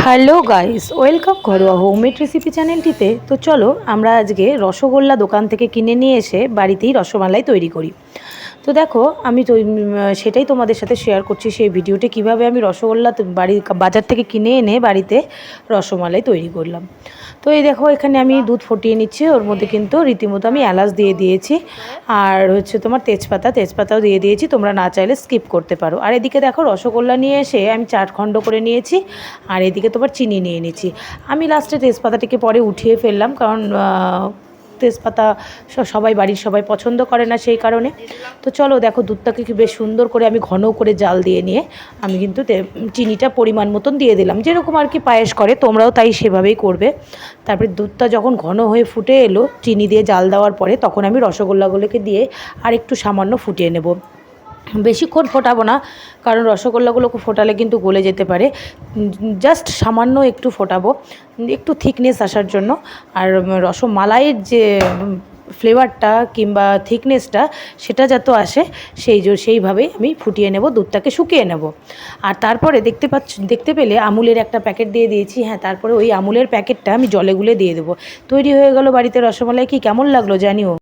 Hello guys, welcome ঘরোয়া homemade recipe চ্যানেলটিতে। তো চলো আমরা আজকে রসগোল্লা দোকান থেকে কিনে নিয়ে এসে বাড়িতেই রসমালাই তৈরি করি। তো দেখো আমি তো সেটাই তোমাদের সাথে শেয়ার করছি, সেই ভিডিওতে কিভাবে আমি রসগোল্লা বাজার থেকে কিনে এনে বাড়িতে রসমালাই তৈরি করলাম। তো এই দেখো এখানে আমি দুধ ফুটিয়ে নিচ্ছি, ওর মধ্যে কিন্তু রীতিমতো আমি এলাচ দিয়ে দিয়েছি, আর হচ্ছে তোমার তেজপাতাও দিয়ে দিয়েছি, তোমরা না চাইলে স্কিপ করতে পারো। আর এদিকে দেখো রসগোল্লা নিয়ে এসে আমি 4 খণ্ড করে নিয়েছি, আর এদিকে তোমার চিনি নিয়ে নিয়েছি। আমি লাস্টে তেজপাতাটিকে পরে উঠিয়ে ফেললাম, কারণ তেজপাতা সবাই বাড়ির সবাই পছন্দ করে না, সেই কারণে। তো চলো দেখো দুধটাকে কি বেশ সুন্দর করে আমি ঘন করে জাল দিয়ে নিয়ে আমি কিন্তু চিনিটা পরিমাণ মতন দিয়ে দিলাম, যেরকম আর কি পায়েস করে তোমরাও তাই সেভাবেই করবে। তারপরে দুধটা যখন ঘন হয়ে ফুটে এলো চিনি দিয়ে জাল দেওয়ার পরে, তখন আমি রসগোল্লাগুলোকে দিয়ে আর একটু সামান্য ফুটিয়ে নেব। বেশিক্ষণ ফোটাবো না, কারণ রসগোল্লাগুলোকে ফোটালে কিন্তু গলে যেতে পারে। জাস্ট সামান্য একটু ফোটাবো, একটু থিকনেস আসার জন্য। আর রসমালাইয়ের যে ফ্লেভারটা কিংবা থিকনেসটা সেটা যাতে আসে সেইভাবেই আমি ফুটিয়ে নেব, দুধটাকে শুকিয়ে নেব। আর তারপরে দেখতে পেলে আমুলের একটা প্যাকেট দিয়ে দিয়েছি। হ্যাঁ, তারপরে ওই আমুলের প্যাকেটটা আমি জলে গুলে দিয়ে দেবো। তৈরি হয়ে গেল বাড়িতে রসমালাই। কি কেমন লাগলো জানিও।